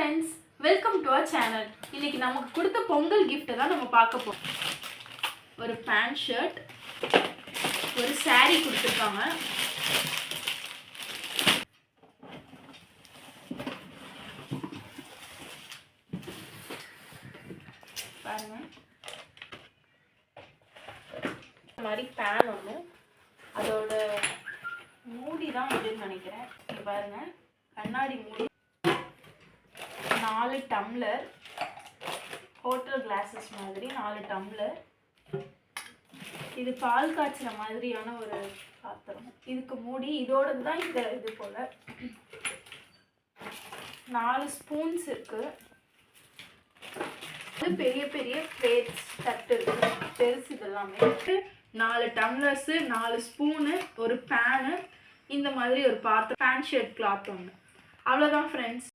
Friends, welcome to our channel. இன்னைக்கு நமக்கு கொடுத்த பொங்கல் கிஃப்ட்டை தான் நம்ம பார்க்க போறோம். ஒரு பேண்ட் ஷர்ட், ஒரு saree கொடுத்துருக்காங்க. பாருங்க, இந்த மாதிரி பேன் ஒன்று, அதோட மூடி தான் இதுன்னு நினைக்கிறேன். இங்க பாருங்க, கண்ணாடி மூடி, 4 டம்ளர், ஹோட்டல் கிளாஸஸ் மாதிரி 4 டம்ளர். இது பால் காய்ச்சுற மாதிரியான ஒரு பாத்திரம். இதுக்கு மூடி இதோட தான் இந்த இது போல 4 ஸ்பூன்ஸ் இருக்கு. பெரிய பெரிய பிளேட்ஸ், தட்டு இருக்கு, பெருசு. இதெல்லாமே 4 டம்ளர்ஸ், 4 ஸ்பூனு, ஒரு பேனு, இந்த மாதிரி ஒரு பாத்திரம், பேண்ட் ஷர்ட் கிளாத் ஒன்று. அவ்வளோதான் ஃப்ரெண்ட்ஸ்.